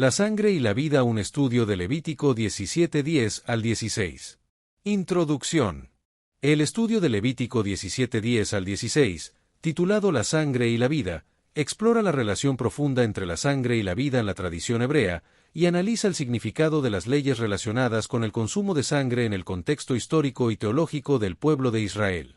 La sangre y la vida, un estudio de Levítico 17:10 al 16. Introducción. El estudio de Levítico 17:10 al 16, titulado La sangre y la vida, explora la relación profunda entre la sangre y la vida en la tradición hebrea y analiza el significado de las leyes relacionadas con el consumo de sangre en el contexto histórico y teológico del pueblo de Israel.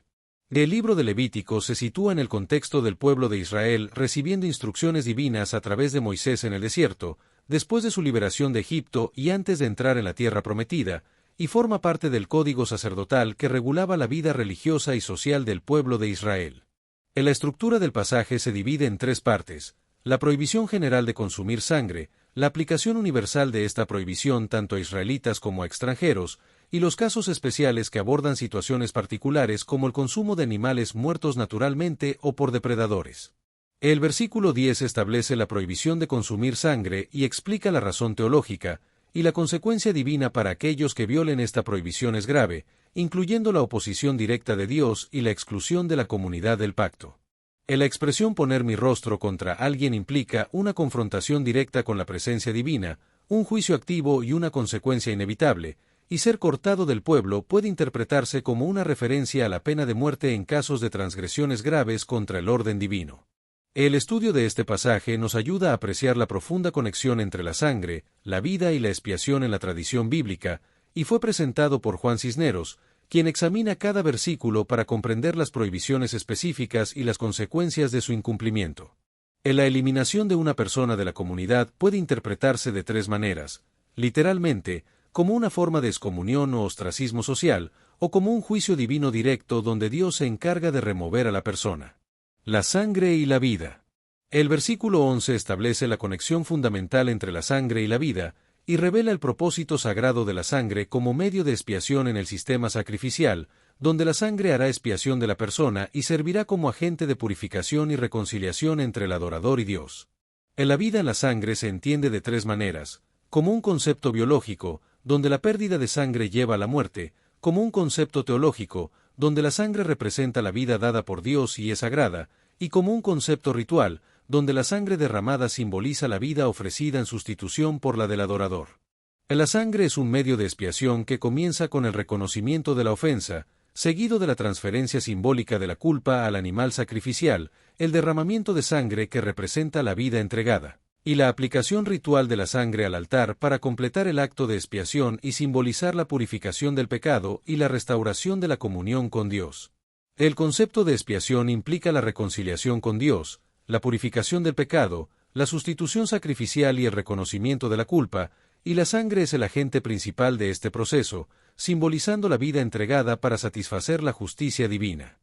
El libro de Levítico se sitúa en el contexto del pueblo de Israel recibiendo instrucciones divinas a través de Moisés en el desierto, después de su liberación de Egipto y antes de entrar en la tierra prometida, y forma parte del código sacerdotal que regulaba la vida religiosa y social del pueblo de Israel. En la estructura del pasaje se divide en tres partes: la prohibición general de consumir sangre, la aplicación universal de esta prohibición tanto a israelitas como a extranjeros, y los casos especiales que abordan situaciones particulares como el consumo de animales muertos naturalmente o por depredadores. El versículo 10 establece la prohibición de consumir sangre y explica la razón teológica, y la consecuencia divina para aquellos que violen esta prohibición es grave, incluyendo la oposición directa de Dios y la exclusión de la comunidad del pacto. En la expresión poner mi rostro contra alguien implica una confrontación directa con la presencia divina, un juicio activo y una consecuencia inevitable, y ser cortado del pueblo puede interpretarse como una referencia a la pena de muerte en casos de transgresiones graves contra el orden divino. El estudio de este pasaje nos ayuda a apreciar la profunda conexión entre la sangre, la vida y la expiación en la tradición bíblica, y fue presentado por Juan Cisneros, quien examina cada versículo para comprender las prohibiciones específicas y las consecuencias de su incumplimiento. La eliminación de una persona de la comunidad puede interpretarse de tres maneras: literalmente, como una forma de excomunión o ostracismo social, o como un juicio divino directo donde Dios se encarga de remover a la persona. La sangre y la vida. El versículo 11 establece la conexión fundamental entre la sangre y la vida, y revela el propósito sagrado de la sangre como medio de expiación en el sistema sacrificial, donde la sangre hará expiación de la persona y servirá como agente de purificación y reconciliación entre el adorador y Dios. En la vida en la sangre se entiende de tres maneras: como un concepto biológico, donde la pérdida de sangre lleva a la muerte; como un concepto teológico, donde la sangre representa la vida dada por Dios y es sagrada; y como un concepto ritual, donde la sangre derramada simboliza la vida ofrecida en sustitución por la del adorador. La sangre es un medio de expiación que comienza con el reconocimiento de la ofensa, seguido de la transferencia simbólica de la culpa al animal sacrificial, el derramamiento de sangre que representa la vida entregada, y la aplicación ritual de la sangre al altar para completar el acto de expiación y simbolizar la purificación del pecado y la restauración de la comunión con Dios. El concepto de expiación implica la reconciliación con Dios, la purificación del pecado, la sustitución sacrificial y el reconocimiento de la culpa, y la sangre es el agente principal de este proceso, simbolizando la vida entregada para satisfacer la justicia divina.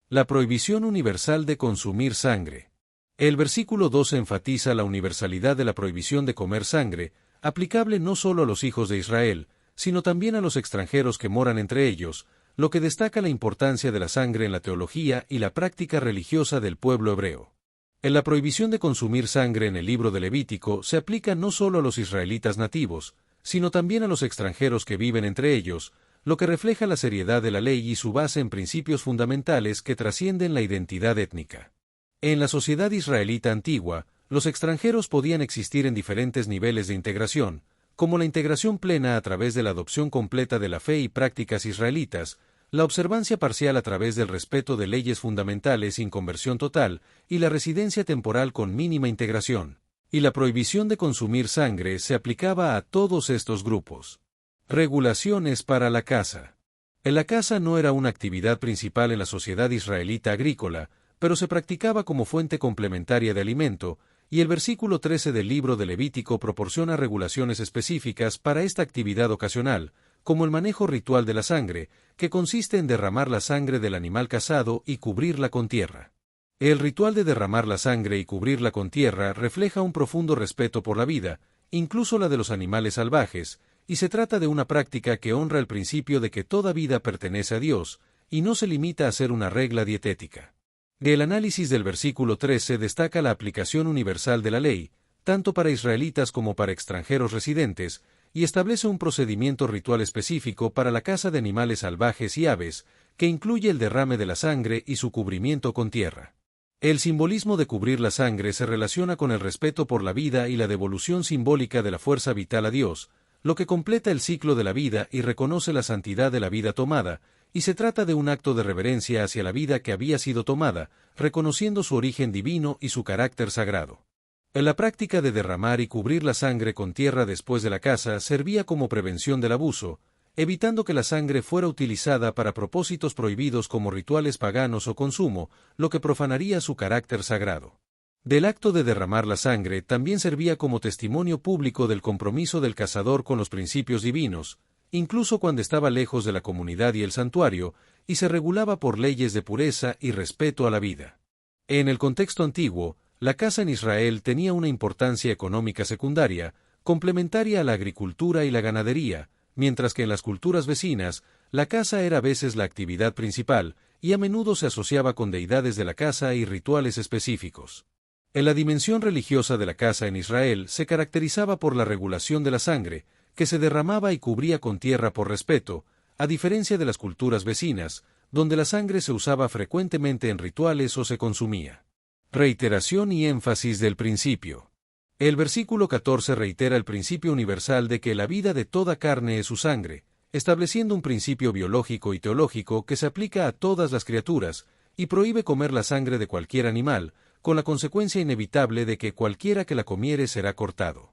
La prohibición universal de consumir sangre. El versículo 12 enfatiza la universalidad de la prohibición de comer sangre, aplicable no solo a los hijos de Israel, sino también a los extranjeros que moran entre ellos, lo que destaca la importancia de la sangre en la teología y la práctica religiosa del pueblo hebreo. En la prohibición de consumir sangre en el libro de Levítico se aplica no solo a los israelitas nativos, sino también a los extranjeros que viven entre ellos, lo que refleja la seriedad de la ley y su base en principios fundamentales que trascienden la identidad étnica. En la sociedad israelita antigua, los extranjeros podían existir en diferentes niveles de integración, como la integración plena a través de la adopción completa de la fe y prácticas israelitas, la observancia parcial a través del respeto de leyes fundamentales sin conversión total, y la residencia temporal con mínima integración. Y la prohibición de consumir sangre se aplicaba a todos estos grupos. Regulaciones para la caza. La caza no era una actividad principal en la sociedad israelita agrícola, pero se practicaba como fuente complementaria de alimento, y el versículo 13 del libro de Levítico proporciona regulaciones específicas para esta actividad ocasional, como el manejo ritual de la sangre, que consiste en derramar la sangre del animal cazado y cubrirla con tierra. El ritual de derramar la sangre y cubrirla con tierra refleja un profundo respeto por la vida, incluso la de los animales salvajes, y se trata de una práctica que honra el principio de que toda vida pertenece a Dios, y no se limita a ser una regla dietética. El análisis del versículo 13 destaca la aplicación universal de la ley, tanto para israelitas como para extranjeros residentes, y establece un procedimiento ritual específico para la caza de animales salvajes y aves, que incluye el derrame de la sangre y su cubrimiento con tierra. El simbolismo de cubrir la sangre se relaciona con el respeto por la vida y la devolución simbólica de la fuerza vital a Dios, lo que completa el ciclo de la vida y reconoce la santidad de la vida tomada, y se trata de un acto de reverencia hacia la vida que había sido tomada, reconociendo su origen divino y su carácter sagrado. En la práctica de derramar y cubrir la sangre con tierra después de la caza servía como prevención del abuso, evitando que la sangre fuera utilizada para propósitos prohibidos como rituales paganos o consumo, lo que profanaría su carácter sagrado. Del acto de derramar la sangre también servía como testimonio público del compromiso del cazador con los principios divinos, incluso cuando estaba lejos de la comunidad y el santuario, y se regulaba por leyes de pureza y respeto a la vida. En el contexto antiguo, la caza en Israel tenía una importancia económica secundaria, complementaria a la agricultura y la ganadería, mientras que en las culturas vecinas, la caza era a veces la actividad principal, y a menudo se asociaba con deidades de la caza y rituales específicos. En la dimensión religiosa de la caza en Israel se caracterizaba por la regulación de la sangre, que se derramaba y cubría con tierra por respeto, a diferencia de las culturas vecinas, donde la sangre se usaba frecuentemente en rituales o se consumía. Reiteración y énfasis del principio. El versículo 14 reitera el principio universal de que la vida de toda carne es su sangre, estableciendo un principio biológico y teológico que se aplica a todas las criaturas, y prohíbe comer la sangre de cualquier animal, con la consecuencia inevitable de que cualquiera que la comiere será cortado.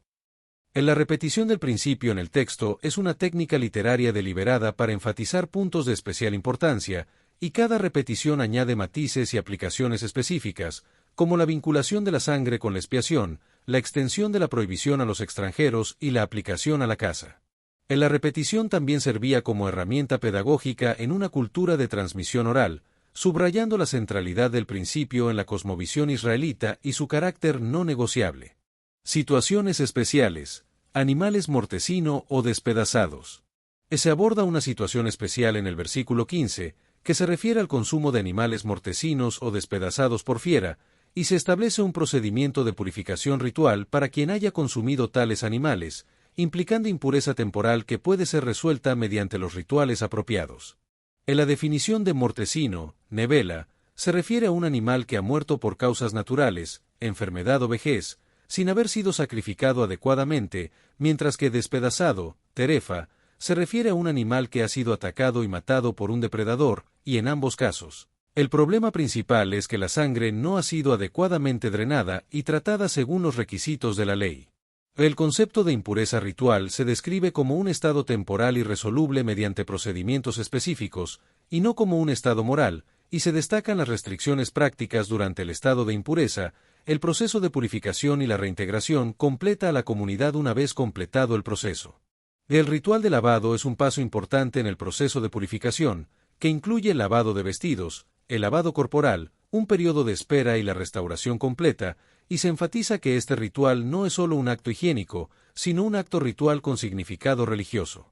En la repetición del principio en el texto es una técnica literaria deliberada para enfatizar puntos de especial importancia, y cada repetición añade matices y aplicaciones específicas, como la vinculación de la sangre con la expiación, la extensión de la prohibición a los extranjeros y la aplicación a la caza. En la repetición también servía como herramienta pedagógica en una cultura de transmisión oral, subrayando la centralidad del principio en la cosmovisión israelita y su carácter no negociable. Situaciones especiales, animales mortecino o despedazados. Se aborda una situación especial en el versículo 15, que se refiere al consumo de animales mortecinos o despedazados por fiera, y se establece un procedimiento de purificación ritual para quien haya consumido tales animales, implicando impureza temporal que puede ser resuelta mediante los rituales apropiados. En la definición de mortecino, nevela, se refiere a un animal que ha muerto por causas naturales, enfermedad o vejez, sin haber sido sacrificado adecuadamente, mientras que despedazado, terefa, se refiere a un animal que ha sido atacado y matado por un depredador, y en ambos casos, el problema principal es que la sangre no ha sido adecuadamente drenada y tratada según los requisitos de la ley. El concepto de impureza ritual se describe como un estado temporal irresoluble mediante procedimientos específicos, y no como un estado moral, y se destacan las restricciones prácticas durante el estado de impureza. El proceso de purificación y la reintegración completa a la comunidad una vez completado el proceso. El ritual de lavado es un paso importante en el proceso de purificación, que incluye el lavado de vestidos, el lavado corporal, un periodo de espera y la restauración completa, y se enfatiza que este ritual no es solo un acto higiénico, sino un acto ritual con significado religioso.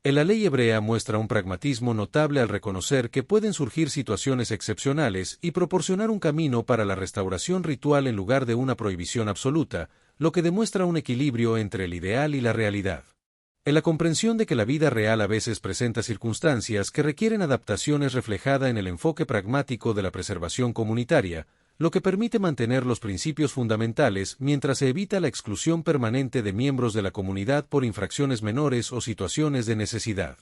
En la ley hebrea muestra un pragmatismo notable al reconocer que pueden surgir situaciones excepcionales y proporcionar un camino para la restauración ritual en lugar de una prohibición absoluta, lo que demuestra un equilibrio entre el ideal y la realidad. En la comprensión de que la vida real a veces presenta circunstancias que requieren adaptaciones reflejada en el enfoque pragmático de la preservación comunitaria, lo que permite mantener los principios fundamentales mientras se evita la exclusión permanente de miembros de la comunidad por infracciones menores o situaciones de necesidad.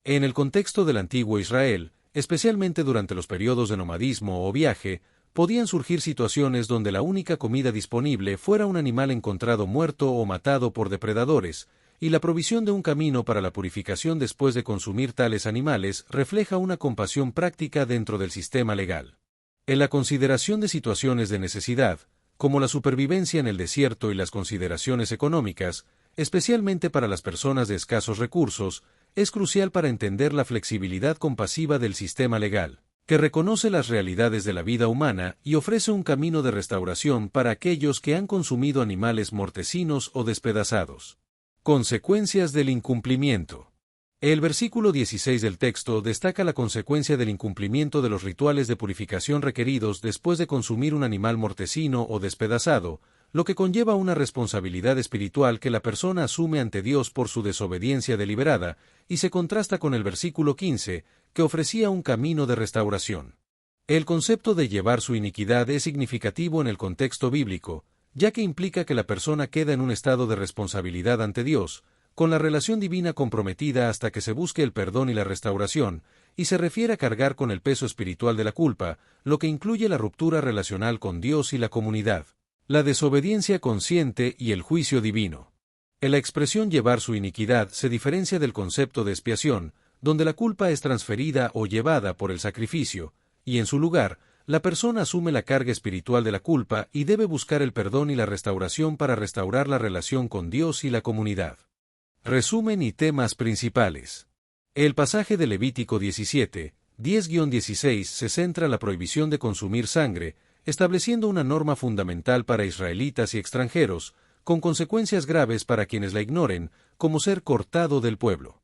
En el contexto del antiguo Israel, especialmente durante los periodos de nomadismo o viaje, podían surgir situaciones donde la única comida disponible fuera un animal encontrado muerto o matado por depredadores, y la provisión de un camino para la purificación después de consumir tales animales refleja una compasión práctica dentro del sistema legal. En la consideración de situaciones de necesidad, como la supervivencia en el desierto y las consideraciones económicas, especialmente para las personas de escasos recursos, es crucial para entender la flexibilidad compasiva del sistema legal, que reconoce las realidades de la vida humana y ofrece un camino de restauración para aquellos que han consumido animales mortecinos o despedazados. Consecuencias del incumplimiento. El versículo 16 del texto destaca la consecuencia del incumplimiento de los rituales de purificación requeridos después de consumir un animal mortecino o despedazado, lo que conlleva una responsabilidad espiritual que la persona asume ante Dios por su desobediencia deliberada, y se contrasta con el versículo 15, que ofrecía un camino de restauración. El concepto de llevar su iniquidad es significativo en el contexto bíblico, ya que implica que la persona queda en un estado de responsabilidad ante Dios, con la relación divina comprometida hasta que se busque el perdón y la restauración, y se refiere a cargar con el peso espiritual de la culpa, lo que incluye la ruptura relacional con Dios y la comunidad, la desobediencia consciente y el juicio divino. En la expresión llevar su iniquidad se diferencia del concepto de expiación, donde la culpa es transferida o llevada por el sacrificio, y en su lugar, la persona asume la carga espiritual de la culpa y debe buscar el perdón y la restauración para restaurar la relación con Dios y la comunidad. Resumen y temas principales. El pasaje de Levítico 17, 10-16 se centra en la prohibición de consumir sangre, estableciendo una norma fundamental para israelitas y extranjeros, con consecuencias graves para quienes la ignoren, como ser cortado del pueblo.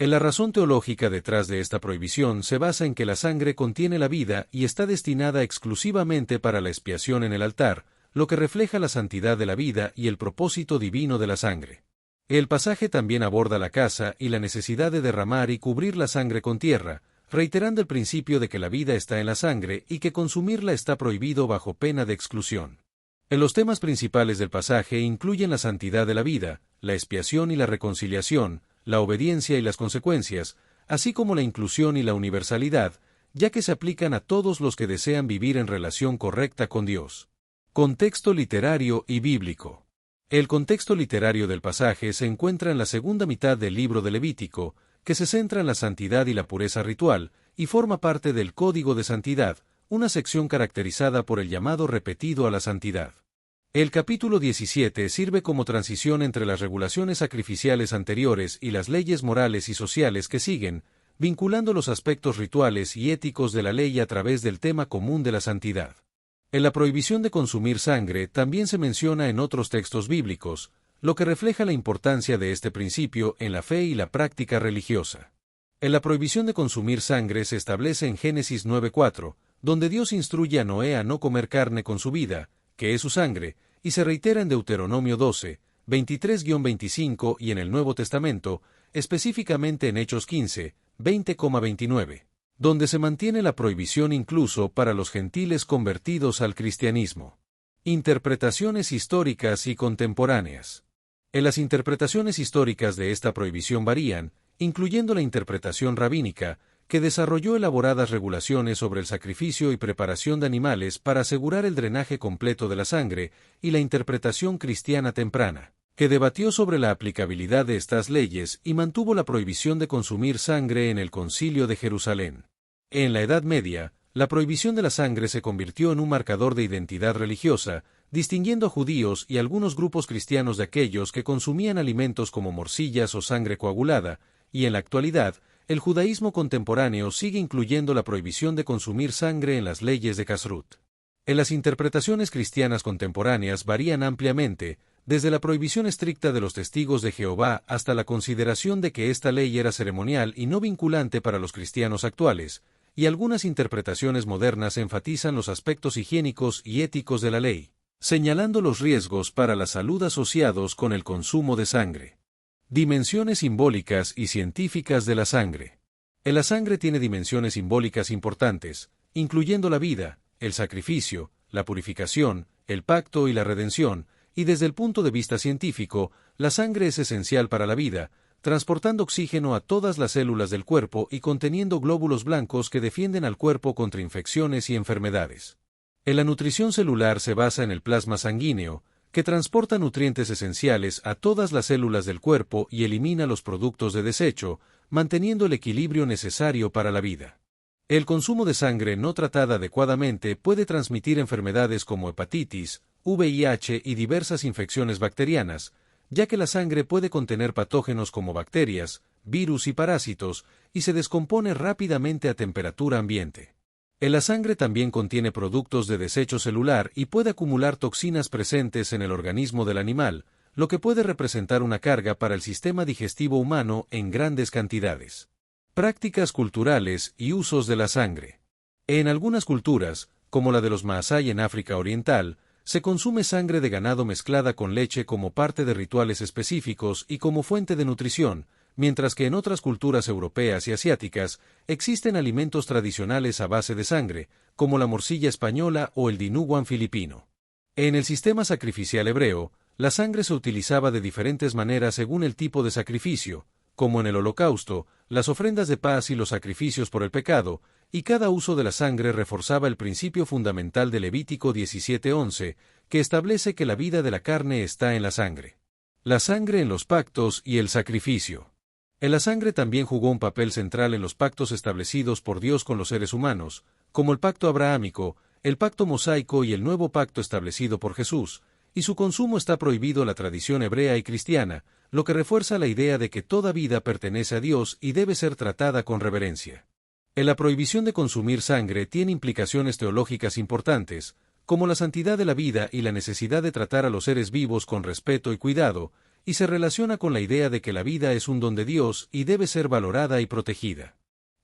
La razón teológica detrás de esta prohibición se basa en que la sangre contiene la vida y está destinada exclusivamente para la expiación en el altar, lo que refleja la santidad de la vida y el propósito divino de la sangre. El pasaje también aborda la caza y la necesidad de derramar y cubrir la sangre con tierra, reiterando el principio de que la vida está en la sangre y que consumirla está prohibido bajo pena de exclusión. Los temas principales del pasaje incluyen la santidad de la vida, la expiación y la reconciliación, la obediencia y las consecuencias, así como la inclusión y la universalidad, ya que se aplican a todos los que desean vivir en relación correcta con Dios. Contexto literario y bíblico. El contexto literario del pasaje se encuentra en la segunda mitad del libro de Levítico, que se centra en la santidad y la pureza ritual, y forma parte del Código de Santidad, una sección caracterizada por el llamado repetido a la santidad. El capítulo 17 sirve como transición entre las regulaciones sacrificiales anteriores y las leyes morales y sociales que siguen, vinculando los aspectos rituales y éticos de la ley a través del tema común de la santidad. En la prohibición de consumir sangre también se menciona en otros textos bíblicos, lo que refleja la importancia de este principio en la fe y la práctica religiosa. En la prohibición de consumir sangre se establece en Génesis 9:4, donde Dios instruye a Noé a no comer carne con su vida, que es su sangre, y se reitera en Deuteronomio 12, 23-25 y en el Nuevo Testamento, específicamente en Hechos 15, 20-29. Donde se mantiene la prohibición incluso para los gentiles convertidos al cristianismo. Interpretaciones históricas y contemporáneas. Las interpretaciones históricas de esta prohibición varían, incluyendo la interpretación rabínica, que desarrolló elaboradas regulaciones sobre el sacrificio y preparación de animales para asegurar el drenaje completo de la sangre, y la interpretación cristiana temprana, que debatió sobre la aplicabilidad de estas leyes y mantuvo la prohibición de consumir sangre en el Concilio de Jerusalén. En la Edad Media, la prohibición de la sangre se convirtió en un marcador de identidad religiosa, distinguiendo a judíos y algunos grupos cristianos de aquellos que consumían alimentos como morcillas o sangre coagulada, y en la actualidad, el judaísmo contemporáneo sigue incluyendo la prohibición de consumir sangre en las leyes de Kashrut. En las interpretaciones cristianas contemporáneas varían ampliamente, desde la prohibición estricta de los testigos de Jehová hasta la consideración de que esta ley era ceremonial y no vinculante para los cristianos actuales, y algunas interpretaciones modernas enfatizan los aspectos higiénicos y éticos de la ley, señalando los riesgos para la salud asociados con el consumo de sangre. Dimensiones simbólicas y científicas de la sangre. La sangre tiene dimensiones simbólicas importantes, incluyendo la vida, el sacrificio, la purificación, el pacto y la redención, y desde el punto de vista científico, la sangre es esencial para la vida, transportando oxígeno a todas las células del cuerpo y conteniendo glóbulos blancos que defienden al cuerpo contra infecciones y enfermedades. La nutrición celular se basa en el plasma sanguíneo, que transporta nutrientes esenciales a todas las células del cuerpo y elimina los productos de desecho, manteniendo el equilibrio necesario para la vida. El consumo de sangre no tratada adecuadamente puede transmitir enfermedades como hepatitis, VIH y diversas infecciones bacterianas, ya que la sangre puede contener patógenos como bacterias, virus y parásitos, y se descompone rápidamente a temperatura ambiente. La sangre también contiene productos de desecho celular y puede acumular toxinas presentes en el organismo del animal, lo que puede representar una carga para el sistema digestivo humano en grandes cantidades. Prácticas culturales y usos de la sangre. En algunas culturas, como la de los Maasai en África Oriental, se consume sangre de ganado mezclada con leche como parte de rituales específicos y como fuente de nutrición, mientras que en otras culturas europeas y asiáticas existen alimentos tradicionales a base de sangre, como la morcilla española o el dinuguan filipino. En el sistema sacrificial hebreo, la sangre se utilizaba de diferentes maneras según el tipo de sacrificio, como en el holocausto, las ofrendas de paz y los sacrificios por el pecado, y cada uso de la sangre reforzaba el principio fundamental de Levítico 17:11, que establece que la vida de la carne está en la sangre. La sangre en los pactos y el sacrificio. La sangre también jugó un papel central en los pactos establecidos por Dios con los seres humanos, como el pacto abrahámico, el pacto mosaico y el nuevo pacto establecido por Jesús, y su consumo está prohibido en la tradición hebrea y cristiana, lo que refuerza la idea de que toda vida pertenece a Dios y debe ser tratada con reverencia. La prohibición de consumir sangre tiene implicaciones teológicas importantes, como la santidad de la vida y la necesidad de tratar a los seres vivos con respeto y cuidado, y se relaciona con la idea de que la vida es un don de Dios y debe ser valorada y protegida.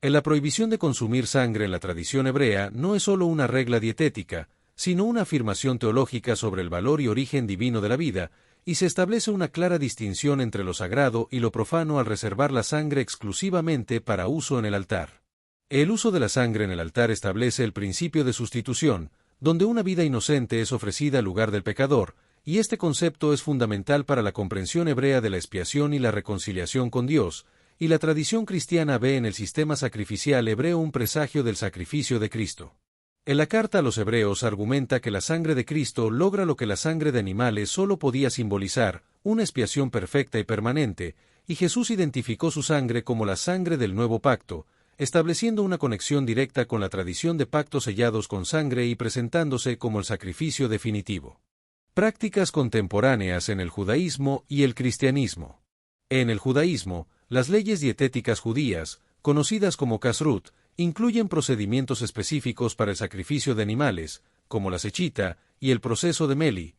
La prohibición de consumir sangre en la tradición hebrea no es solo una regla dietética, sino una afirmación teológica sobre el valor y origen divino de la vida, y se establece una clara distinción entre lo sagrado y lo profano al reservar la sangre exclusivamente para uso en el altar. El uso de la sangre en el altar establece el principio de sustitución, donde una vida inocente es ofrecida en lugar del pecador, y este concepto es fundamental para la comprensión hebrea de la expiación y la reconciliación con Dios, y la tradición cristiana ve en el sistema sacrificial hebreo un presagio del sacrificio de Cristo. En la carta a los Hebreos argumenta que la sangre de Cristo logra lo que la sangre de animales solo podía simbolizar, una expiación perfecta y permanente, y Jesús identificó su sangre como la sangre del nuevo pacto, estableciendo una conexión directa con la tradición de pactos sellados con sangre y presentándose como el sacrificio definitivo. Prácticas contemporáneas en el judaísmo y el cristianismo. En el judaísmo, las leyes dietéticas judías, conocidas como kashrut, incluyen procedimientos específicos para el sacrificio de animales, como la sechita y el proceso de meli,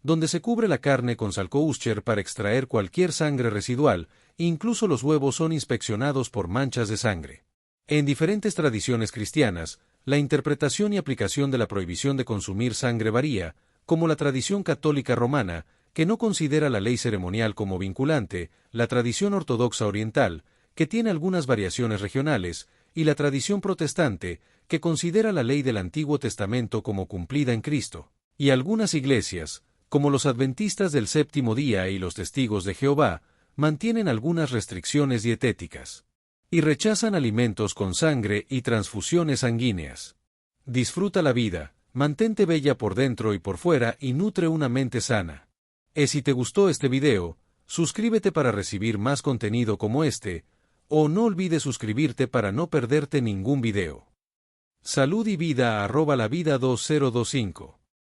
donde se cubre la carne con sal kosher para extraer cualquier sangre residual, e incluso los huevos son inspeccionados por manchas de sangre. En diferentes tradiciones cristianas, la interpretación y aplicación de la prohibición de consumir sangre varía, como la tradición católica romana, que no considera la ley ceremonial como vinculante, la tradición ortodoxa oriental, que tiene algunas variaciones regionales, y la tradición protestante, que considera la ley del Antiguo Testamento como cumplida en Cristo, y algunas iglesias, como los adventistas del séptimo día y los testigos de Jehová, mantienen algunas restricciones dietéticas, y rechazan alimentos con sangre y transfusiones sanguíneas. Disfruta la vida, mantente bella por dentro y por fuera y nutre una mente sana. Si te gustó este video, suscríbete para recibir más contenido como este, o no olvides suscribirte para no perderte ningún video. Salud y vida @lavida2025